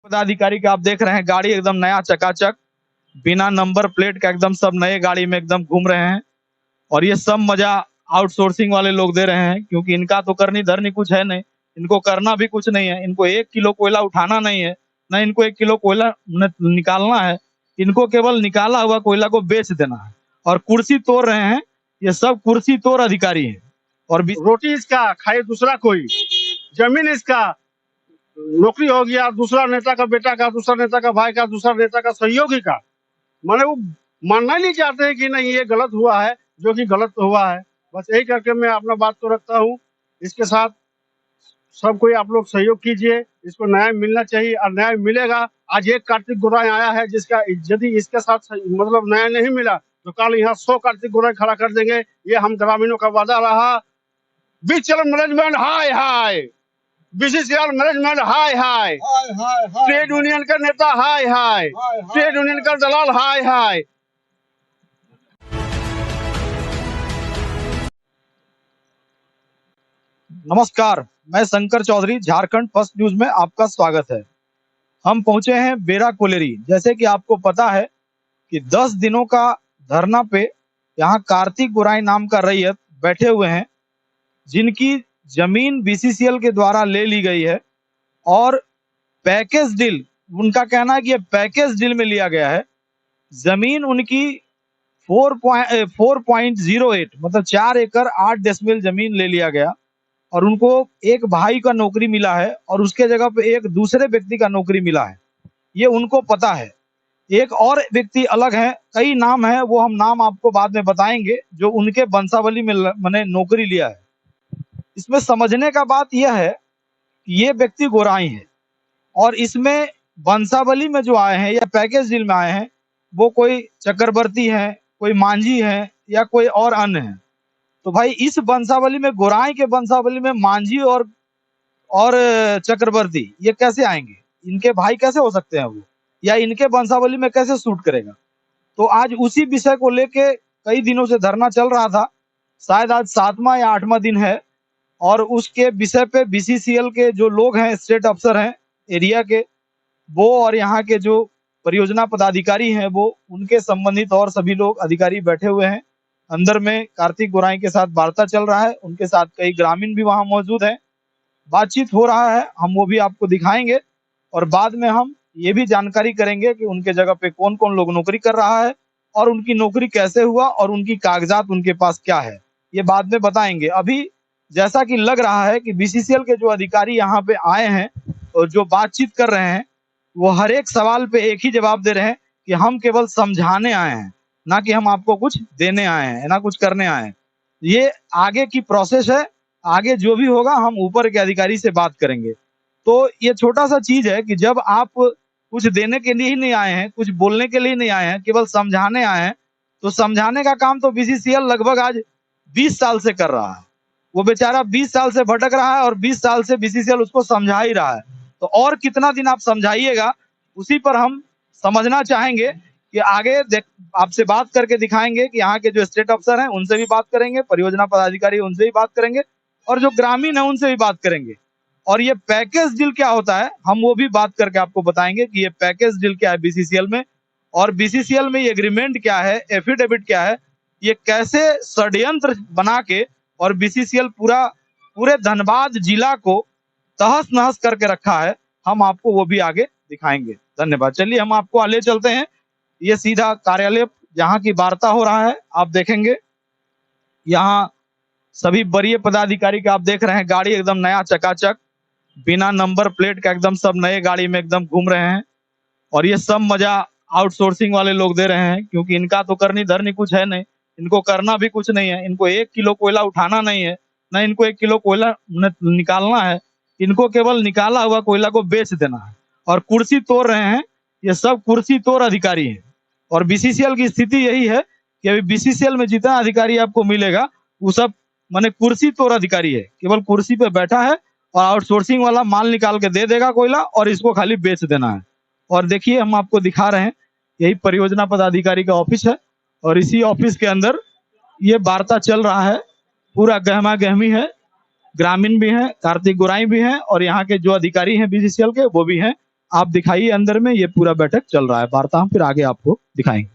पदाधिकारी का आप देख रहे हैं गाड़ी एकदम नया चकाचक बिना नंबर प्लेट का एकदम सब नए गाड़ी में एकदम घूम रहे हैं। और ये सब मजा आउटसोर्सिंग वाले लोग दे रहे हैं, क्योंकि इनका तो करनी धरनी कुछ है नहीं, इनको करना भी कुछ नहीं है। इनको 1 किलो कोयला उठाना नहीं है, न इनको 1 किलो कोयला निकालना है। इनको केवल निकाला हुआ कोयला को बेच देना है और कुर्सी तोड़ रहे हैं। ये सब कुर्सी तोड़ अधिकारी हैं। और रोटी इसका खाए दूसरा कोई, जमीन इसका, नौकरी हो गया दूसरा नेता का बेटा का, दूसरा नेता का भाई का, दूसरा नेता का सहयोगी का। माने वो मानना ही नहीं चाहते हैं कि नहीं ये गलत हुआ है, जो कि गलत हुआ है। बस यही करके मैं अपना बात तो रखता हूँ। इसके साथ सब कोई आप लोग सहयोग कीजिए, इसको न्याय मिलना चाहिए और न्याय मिलेगा। आज एक कार्तिक गोराई आया है जिसका यदि इसके साथ मतलब न्याय नहीं मिला तो कल यहाँ 100 कार्तिक गोराई खड़ा कर देंगे। ये हम ग्रामीणों का वादा रहा। बीसीसीएल मैनेजमेंट हाय हाय, बीसीसीएल मैनेजमेंट हाय हाय, ट्रेड यूनियन का नेता हाय हाय, ट्रेड यूनियन का दलाल हाय हाय। नमस्कार, मैं शंकर चौधरी, झारखंड फर्स्ट न्यूज में आपका स्वागत है। हम पहुंचे हैं बेरा कोलेरी। जैसे कि आपको पता है कि 10 दिनों का धरना पे यहाँ कार्तिक गोराई नाम का रैयत बैठे हुए हैं, जिनकी जमीन बीसीसीएल के द्वारा ले ली गई है। और पैकेज डील, उनका कहना है कि ये पैकेज डील में लिया गया है। जमीन उनकी 4.08 मतलब 4 एकड़ 8 डेसिमल जमीन ले लिया गया। और उनको एक भाई का नौकरी मिला है और उसके जगह पे एक दूसरे व्यक्ति का नौकरी मिला है, ये उनको पता है। एक और व्यक्ति अलग है, कई नाम है, वो हम नाम आपको बाद में बताएंगे, जो उनके वंशावली में मैंने नौकरी लिया है। इसमें समझने का बात यह है कि ये व्यक्ति गोराई है और इसमें वंशावली में जो आए हैं या पैकेज डील में आए हैं, वो कोई चक्रवर्ती है, कोई मांझी है या कोई और अन्य है। तो भाई इस वंशावली में, गोराई के वंशावली में मांझी और चक्रवर्ती ये कैसे आएंगे? इनके भाई कैसे हो सकते हैं वो, या इनके वंशावली में कैसे सूट करेगा? तो आज उसी विषय को लेके कई दिनों से धरना चल रहा था। शायद आज 7वां या 8वां दिन है। और उसके विषय पे बीसीसीएल के जो लोग हैं, स्टेट अफसर हैं एरिया के, वो और यहाँ के जो परियोजना पदाधिकारी हैं, वो उनके संबंधित और सभी लोग अधिकारी बैठे हुए हैं। अंदर में कार्तिक गोराई के साथ वार्ता चल रहा है, उनके साथ कई ग्रामीण भी वहां मौजूद हैं, बातचीत हो रहा है, हम वो भी आपको दिखाएंगे। और बाद में हम ये भी जानकारी करेंगे कि उनके जगह पे कौन कौन लोग नौकरी कर रहा है और उनकी नौकरी कैसे हुआ और उनकी कागजात उनके पास क्या है, ये बाद में बताएंगे। अभी जैसा कि लग रहा है कि बीसीसीएल के जो अधिकारी यहाँ पे आए हैं और जो बातचीत कर रहे हैं, वो हर एक सवाल पे एक ही जवाब दे रहे हैं कि हम केवल समझाने आए हैं, ना कि हम आपको कुछ देने आए हैं, ना कुछ करने आए हैं। ये आगे की प्रोसेस है, आगे जो भी होगा हम ऊपर के अधिकारी से बात करेंगे। तो ये छोटा सा चीज है कि जब आप कुछ देने के लिए ही नहीं आए हैं, कुछ बोलने के लिए नहीं आए हैं, केवल समझाने आए हैं, तो समझाने का काम तो बीसीसीएल लगभग आज 20 साल से कर रहा है। वो बेचारा 20 साल से भटक रहा है और 20 साल से बीसीसीएल उसको समझा ही रहा है। तो और कितना दिन आप समझाइएगा, उसी पर हम समझना चाहेंगे कि आगे आपसे बात करके दिखाएंगे कि यहाँ के जो स्टेट अफसर हैं उनसे भी बात करेंगे, परियोजना पदाधिकारी उनसे भी बात करेंगे, और जो ग्रामीण है उनसे भी बात करेंगे। और ये पैकेज डील क्या होता है हम वो भी बात करके आपको बताएंगे कि ये पैकेज डील क्या है बीसीसीएल में, और बीसीसीएल में ये एग्रीमेंट क्या है, एफिडेविट क्या है, ये कैसे षड्यंत्र बना के और बीसीसीएल पूरे धनबाद जिला को तहस नहस करके रखा है, हम आपको वो भी आगे दिखाएंगे। धन्यवाद। चलिए हम आपको ले चलते हैं, ये सीधा कार्यालय जहाँ की वार्ता हो रहा है। आप देखेंगे यहाँ सभी वरीय पदाधिकारी का आप देख रहे हैं गाड़ी एकदम नया चकाचक बिना नंबर प्लेट का एकदम सब नए गाड़ी में एकदम घूम रहे हैं। और ये सब मजा आउटसोर्सिंग वाले लोग दे रहे हैं, क्योंकि इनका तो करनी धरनी कुछ है नहीं, इनको करना भी कुछ नहीं है। इनको 1 किलो कोयला उठाना नहीं है, न इनको 1 किलो कोयला निकालना है। इनको केवल निकाला हुआ कोयला को बेच देना है और कुर्सी तोड़ रहे हैं। ये सब कुर्सी तोड़ अधिकारी हैं। और बीसीसीएल की स्थिति यही है कि अभी बीसीसीएल में जितना अधिकारी आपको मिलेगा वो सब माने कुर्सी तोड़ अधिकारी है, केवल कुर्सी पे बैठा है और आउटसोर्सिंग वाला माल निकाल के दे देगा कोयला और इसको खाली बेच देना है। और देखिए हम आपको दिखा रहे हैं, यही परियोजना पदाधिकारी का ऑफिस है और इसी ऑफिस के अंदर ये वार्ता चल रहा है। पूरा गहमा गहमी है, ग्रामीण भी हैं, कार्तिक गोराई भी हैं और यहाँ के जो अधिकारी हैं बीसीसीएल के वो भी हैं। आप दिखाइए अंदर में, ये पूरा बैठक चल रहा है, वार्ता हम फिर आगे आपको दिखाएंगे।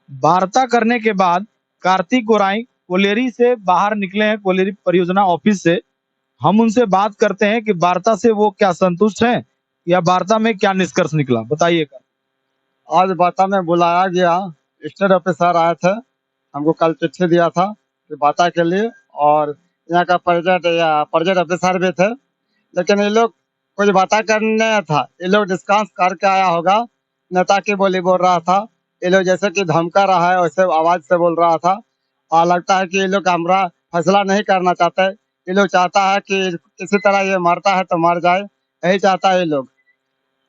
वार्ता करने के बाद कार्तिक गोराई कोलेरी से बाहर निकले हैं, कोलेरी परियोजना ऑफिस से। हम उनसे बात करते हैं कि वार्ता से वो क्या संतुष्ट हैं या वार्ता में क्या निष्कर्ष निकला, बताइएगा। आज बाता में बुलाया गया, स्टेट ऑफिसर आए थे, हमको कल चिट्ठी दिया था कि बाता के लिए, और यहाँ का प्रोजेक्ट ऑफिसर भी थे, लेकिन ये लोग कुछ बाता करने नहीं था, ये लोग डिस्कस करके आया होगा। नेता की बोली बोल रहा था, ये लोग जैसे कि धमका रहा है वैसे आवाज से बोल रहा था, और लगता है कि ये लोग हमारा फैसला नहीं करना चाहते। ये लोग चाहता है कि किसी तरह ये मरता है तो मर जाए, यही चाहता है ये लोग।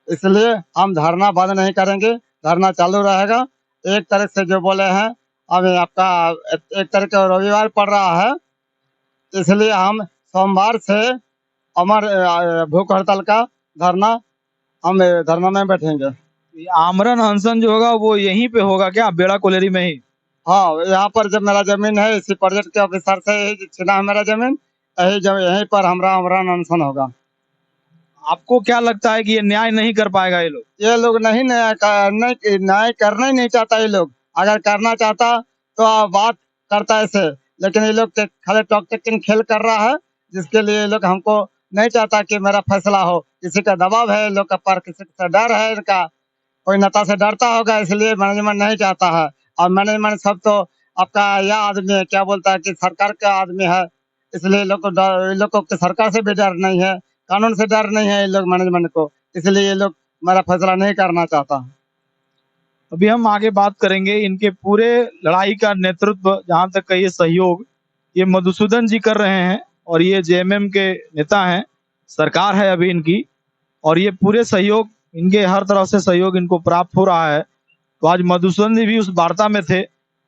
इसलिए हम धरना बंद नहीं करेंगे, धरना चालू रहेगा। एक तारीख से जो बोले हैं, अभी आपका 1 तारीख को रविवार पड़ रहा है, इसलिए हम सोमवार से अमर भूख हड़ताल का धरना, हम धरना में बैठेंगे। ये आमरण अनशन जो होगा वो यहीं पे होगा क्या, बेड़ा कोलेरी में ही? हाँ, यहाँ पर जब मेरा जमीन है, इसी प्रोजेक्ट के ऑफिसर से ही छीना है मेरा जमीन, यहीं पर हमारा अमरण अनशन होगा। आपको क्या लगता है कि ये न्याय नहीं कर पाएगा ये लोग? ये लोग नहीं न्याय करना ही नहीं चाहता। ये लोग अगर करना चाहता तो बात करता ऐसे, लेकिन ये लोग खाली टॉक टेकिंग खेल कर रहा है, जिसके लिए ये लोग हमको नहीं चाहता कि मेरा फैसला हो। किसी का दबाव है लोग का पर, किसी से डर है इनका, कोई नेता से डरता होगा, इसलिए मैनेजमेंट नहीं चाहता है। और मैनेजमेंट सब तो आपका यह आदमी है, क्या बोलता है कि सरकार का आदमी है, इसलिए ये लोग को सरकार से भी डर नहीं है, कानून से डर नहीं है ये लोग मैनेजमेंट को, इसलिए ये लोग मेरा फैसला नहीं करना चाहता। अभी हम आगे बात करेंगे इनके पूरे लड़ाई का नेतृत्व, जहां तक का ये सहयोग ये मधुसूदन जी कर रहे हैं, और ये जेएमएम के नेता हैं, सरकार है अभी इनकी, और ये पूरे सहयोग इनके हर तरफ से सहयोग इनको प्राप्त हो रहा है। तो आज मधुसूदन जी भी उस वार्ता में थे,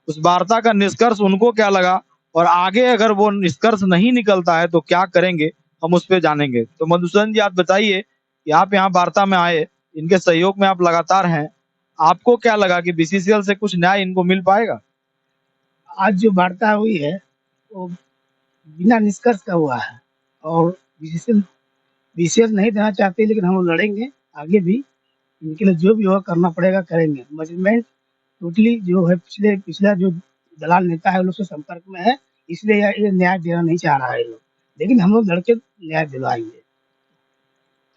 उस वार्ता का निष्कर्ष उनको क्या लगा, और आगे अगर वो निष्कर्ष नहीं निकलता है तो क्या करेंगे, हम उस पर जानेंगे। तो मधुसूदन जी आप बताइए कि आप यहाँ वार्ता में आए, इनके सहयोग में आप लगातार हैं, आपको क्या लगा कि बीसीसीएल से कुछ न्याय इनको मिल पाएगा? आज जो वार्ता हुई है वो बिना निष्कर्ष का हुआ है, और बीसीसीएल नहीं देना चाहते, लेकिन हम लोग लड़ेंगे आगे भी, इनके लिए जो भी होगा करना पड़ेगा, करेंगे। मैनेजमेंट टोटली जो है पिछला जो दलाल नेता है उन लोग से संपर्क में है, इसलिए ये न्याय देना नहीं चाह रहा है ये लोग, लेकिन हम लोग लड़के न्याय दिलवाएंगे।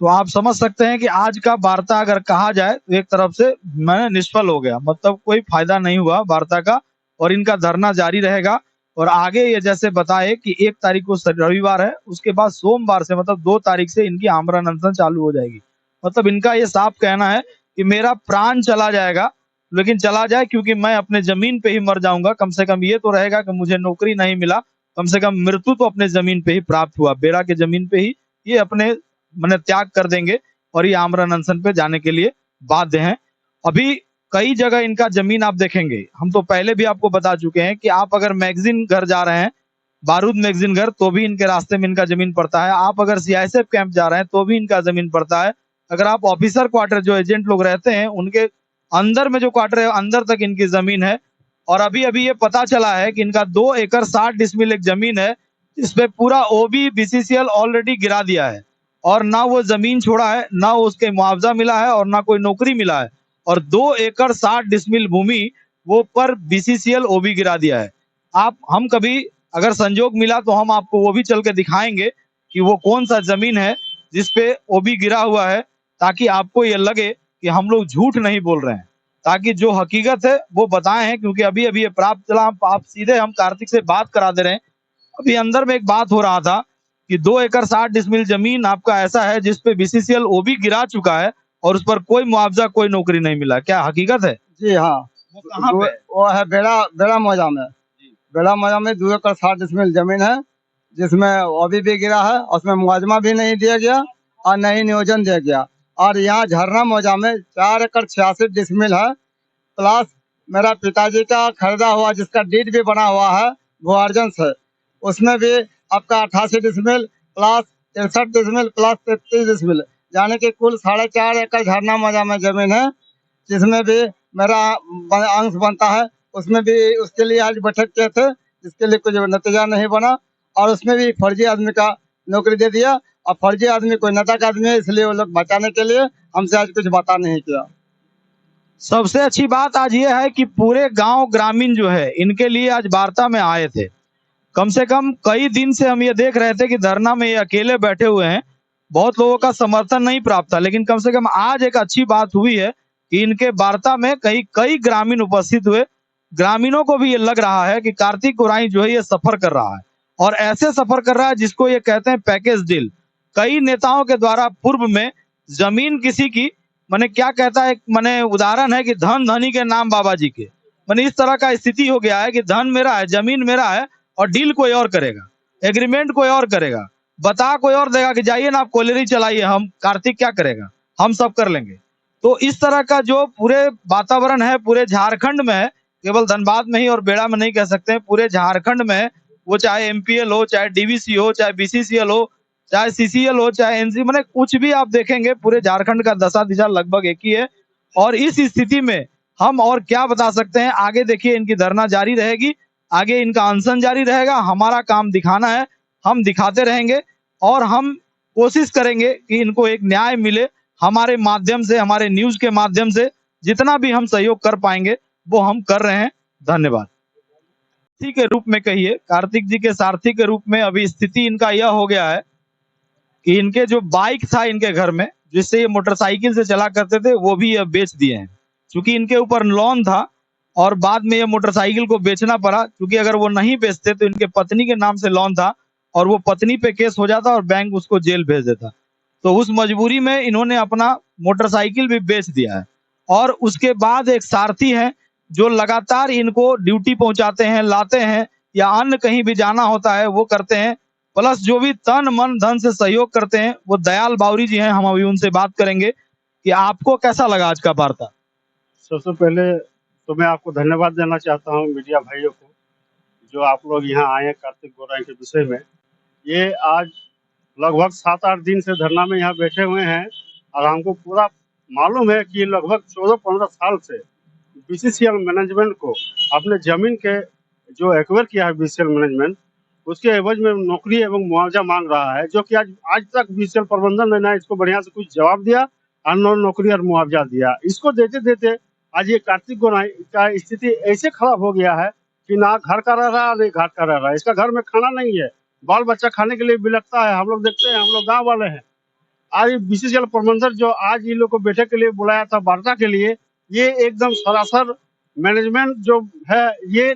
तो आप समझ सकते हैं कि आज का वार्ता अगर कहा जाए तो एक तरफ से मैं निष्फल हो गया, मतलब कोई फायदा नहीं हुआ वार्ता का, और इनका धरना जारी रहेगा। और आगे ये जैसे बताए कि 1 तारीख को रविवार है, उसके बाद सोमवार से मतलब 2 तारीख से इनकी आमरण अनशन चालू हो जाएगी। मतलब इनका ये साफ कहना है कि मेरा प्राण चला जाएगा, लेकिन चला जाए क्योंकि मैं अपने जमीन पे ही मर जाऊंगा, कम से कम ये तो रहेगा कि मुझे नौकरी नहीं मिला, कम से कम मृत्यु तो अपने जमीन पे ही प्राप्त हुआ, बेड़ा के जमीन पे ही ये अपने मैंने त्याग कर देंगे, और ये आमरण अनशन पे जाने के लिए बाध्य हैं। अभी कई जगह इनका जमीन आप देखेंगे, हम तो पहले भी आपको बता चुके हैं कि आप अगर मैगजीन घर जा रहे हैं, बारूद मैगजीन घर, तो भी इनके रास्ते में इनका जमीन पड़ता है। आप अगर सीआईएसएफ कैंप जा रहे हैं तो भी इनका जमीन पड़ता है। अगर आप ऑफिसर क्वार्टर जो एजेंट लोग रहते हैं उनके अंदर में जो क्वार्टर है, अंदर तक इनकी जमीन है। और अभी अभी ये पता चला है कि इनका 2 एकड़ 60 डिसमिल एक जमीन है, इस पे पूरा ओबी बीसीसीएल ऑलरेडी गिरा दिया है, और ना वो जमीन छोड़ा है, ना उसके मुआवजा मिला है, और ना कोई नौकरी मिला है। और 2 एकड़ 60 डिसमिल भूमि वो पर बीसीसीएल ओबी गिरा दिया है। हम कभी अगर संजोग मिला तो हम आपको वो भी चल के दिखाएंगे कि वो कौन सा जमीन है जिसपे ओबी गिरा हुआ है, ताकि आपको ये लगे कि हम लोग झूठ नहीं बोल रहे हैं, ताकि जो हकीकत है वो बताए हैं, क्योंकि अभी अभी ये प्राप्त चला। आप सीधे हम कार्तिक से बात करा दे रहे हैं। अभी अंदर में एक बात हो रहा था कि 2 एकड़ 60 डिसमिल जमीन आपका ऐसा है जिसपे बीसीसीएल ओबी गिरा चुका है और उस पर कोई मुआवजा, कोई नौकरी नहीं मिला। क्या हकीकत है? जी हाँ, वो कहाँ पे है? वो है बेड़ा मौजा में। बेड़ा मौजा में 2 एकड़ 60 डिसमिल जमीन है, जिसमें अभी भी गिरा है, उसमें मुआवजा भी नहीं दिया गया और न ही नियोजन दिया गया। और यहाँ झरना मौजा में 4 एकड़ 86 डिसमिल है, प्लस मेरा पिताजी का खरीदा हुआ जिसका डीड भी बना हुआ है भुआर्जन से, उसमें भी आपका 88 decimal plus 63 decimal plus 33 decimal, यानी कि कुल 4.5 एकड़ झरना मौजा में जमीन है, जिसमें भी मेरा अंश बनता है। उसमें भी उसके लिए आज बैठक किए थे, जिसके लिए कुछ नतीजा नहीं बना, और उसमें भी फर्जी आदमी का नौकरी दे दिया। और फर्जी आदमी कोई नेता का आदमी है, इसलिए वो लोग बचाने के लिए हमसे आज कुछ बता नहीं किया। सबसे अच्छी बात आज ये है कि पूरे गांव ग्रामीण जो है इनके लिए आज वार्ता में आए थे। कम से कम कई दिन से हम ये देख रहे थे कि धरना में ये अकेले बैठे हुए हैं, बहुत लोगों का समर्थन नहीं प्राप्त था, लेकिन कम से कम आज एक अच्छी बात हुई है कि इनके वार्ता में कई ग्रामीण उपस्थित हुए। ग्रामीणों को भी ये लग रहा है कि कार्तिक गोराई जो है ये सफर कर रहा है, और ऐसे सफर कर रहा है जिसको ये कहते हैं पैकेज डील। कई नेताओं के द्वारा पूर्व में जमीन किसी की, मैंने क्या कहता है, मैंने उदाहरण है कि धन धनी के नाम बाबा जी के, मैंने इस तरह का स्थिति हो गया है कि धन मेरा है, जमीन मेरा है, और डील कोई और करेगा, एग्रीमेंट कोई और करेगा, बता कोई और देगा कि जाइए ना आप कोयलरी चलाइए, हम कार्तिक क्या करेगा, हम सब कर लेंगे। तो इस तरह का जो पूरे वातावरण है पूरे झारखंड में है, केवल धनबाद में ही और बेड़ा में नहीं कह सकते हैं, पूरे झारखंड में, वो चाहे एमपीएल हो, चाहे डीवीसी हो, चाहे बीसीसीएल हो, चाहे सीसीएल हो, चाहे एनसी, मैंने कुछ भी आप देखेंगे पूरे झारखंड का दशा दिशा लगभग एक ही है। और इस स्थिति में हम और क्या बता सकते हैं। आगे देखिए इनकी धरना जारी रहेगी, आगे इनका अनशन जारी रहेगा। हमारा काम दिखाना है, हम दिखाते रहेंगे, और हम कोशिश करेंगे कि इनको एक न्याय मिले हमारे माध्यम से, हमारे न्यूज के माध्यम से। जितना भी हम सहयोग कर पाएंगे वो हम कर रहे हैं। धन्यवाद। सारथी के रूप में कहिए, कार्तिक जी के सारथी के रूप में अभी स्थिति इनका यह हो गया है कि इनके जो बाइक था इनके घर में, जिससे ये मोटरसाइकिल से चला करते थे, वो भी अब बेच दिए हैं, क्योंकि इनके ऊपर लोन था और बाद में ये मोटरसाइकिल को बेचना पड़ा, क्योंकि अगर वो नहीं बेचते तो इनके पत्नी के नाम से लोन था और वो पत्नी पे केस हो जाता और बैंक उसको जेल भेज देता। तो उस मजबूरी में इन्होंने अपना मोटरसाइकिल भी बेच दिया है। और उसके बाद एक सारथी है जो लगातार इनको ड्यूटी पहुंचाते हैं, लाते हैं, या अन्य कहीं भी जाना होता है वो करते हैं। प्लस जो भी तन मन धन से सहयोग करते हैं वो दयाल बावरी जी हैं। हम अभी उनसे बात करेंगे कि आपको कैसा लगा आज का वार्ता। सबसे पहले तो मैं आपको धन्यवाद देना चाहता हूँ मीडिया भाइयों को, जो आप लोग यहाँ आए कार्तिक गोराई के विषय में। ये आज लगभग 7-8 दिन से धरना में यहाँ बैठे हुए हैं, और हमको पूरा मालूम है कि लगभग 14-15 साल से बीसीसीएल मैनेजमेंट को अपने जमीन के जो एक्वायर किया है बीसीसीएल मैनेजमेंट, उसके एवज में नौकरी एवं मुआवजा मांग रहा है, जो कि आज तक बीसीसीएल प्रबंधन ने ना इसको बढ़िया से कुछ जवाब दिया और न नौकरी और मुआवजा दिया। इसको देते देते आज ये कार्तिक गोराई का स्थिति ऐसे खराब हो गया है कि ना घर का रह रहा है, ना घाट का रह रहा है। इसका घर में खाना नहीं है, बाल बच्चा खाने के लिए बिलखता है। हम लोग देखते हैं, हम लोग गाँव वाले हैं। आज बीसीसीएल प्रबंधन जो आज इन लोग को बैठक के लिए बुलाया था वार्ता के लिए, ये एकदम सरासर मैनेजमेंट जो है, ये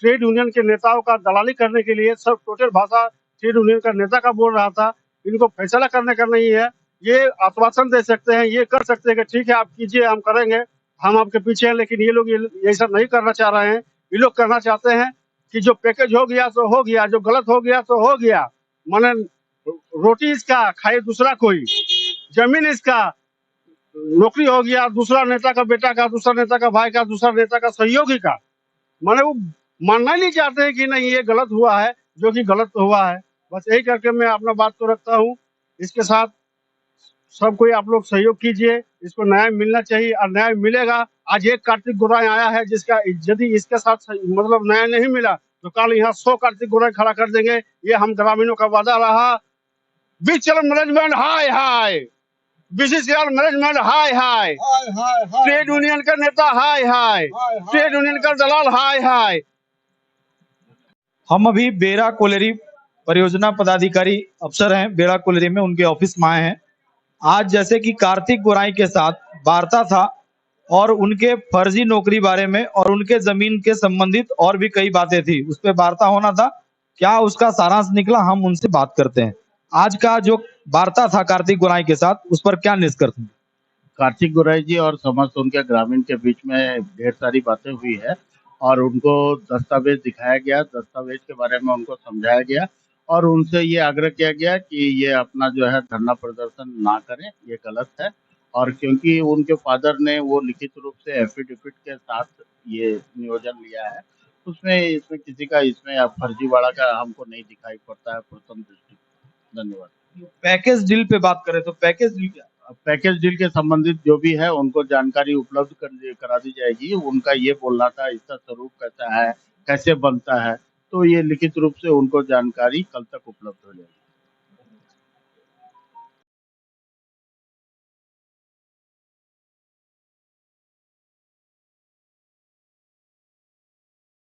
ट्रेड यूनियन के नेताओं का दलाली करने के लिए सब टोटल भाषा ट्रेड यूनियन का नेता का बोल रहा था। इनको फैसला करने का नहीं है। ये आश्वासन दे सकते हैं, ये कर सकते हैं कि ठीक है आप कीजिए, हम करेंगे, हम आपके पीछे हैं, लेकिन ये लोग ये सब नहीं करना चाह रहे हैं। ये लोग करना चाहते हैं कि जो पैकेज हो गया तो हो गया, जो गलत हो गया तो हो गया, माने रोटी इसका खाए दूसरा कोई, जमीन इसका, नौकरी हो गया दूसरा नेता का बेटा का, दूसरा नेता का भाई का, दूसरा नेता का सहयोगी का। माने वो मानना ही नहीं चाहते हैं कि नहीं ये गलत हुआ है, जो कि गलत हुआ है। बस यही करके मैं अपना बात को रखता हूँ। इसके साथ सब कोई आप लोग सहयोग कीजिए, इसको न्याय मिलना चाहिए और न्याय मिलेगा। आज एक कार्तिक गोराई आया है जिसका यदि इसके साथ मतलब न्याय नहीं मिला तो कल यहाँ 100 कार्तिक गोराई खड़ा कर देंगे। ये हम ग्रामीणों का वादा रहा। बीसीसीएल मैनेजमेंट हाय हाय, बीसीसीएल मैनेजमेंट हाय हाय, ट्रेड यूनियन का नेता हाय हाय, ट्रेड यूनियन का दलाल हाय हाय। हम अभी बेड़ा कोयलरी परियोजना पदाधिकारी अफसर हैं बेड़ा कोयलरी में, उनके ऑफिस में आए हैं। आज जैसे कि कार्तिक गोराई के साथ वार्ता था और उनके फर्जी नौकरी बारे में और उनके जमीन के संबंधित और भी कई बातें थी, उस पे वार्ता होना था। क्या उसका सारांश निकला, हम उनसे बात करते हैं। आज का जो वार्ता था कार्तिक गोराई के साथ, उस पर क्या निष्कर्ष है? कार्तिक गोराई जी और समस्त उनके ग्रामीण के बीच में ढेर सारी बातें हुई है और उनको दस्तावेज दिखाया गया, दस्तावेज के बारे में उनको समझाया गया और उनसे ये आग्रह किया गया कि ये अपना जो है धरना प्रदर्शन ना करें, ये गलत है। और क्योंकि उनके फादर ने वो लिखित रूप से एफिडेविट के साथ ये नियोजन लिया है, उसमें इसमें किसी का इसमें फर्जीवाड़ा का हमको नहीं दिखाई पड़ता है प्रथम दृष्टि। धन्यवाद। पैकेज डील पे बात करें तो पैकेज डील क्या? पैकेज डील के संबंधित जो भी है उनको जानकारी उपलब्ध करा दी जाएगी। उनका ये बोलना था इसका स्वरूप कैसा है, कैसे बनता है, तो ये लिखित रूप से उनको जानकारी कल तक उपलब्ध हो जाएगी।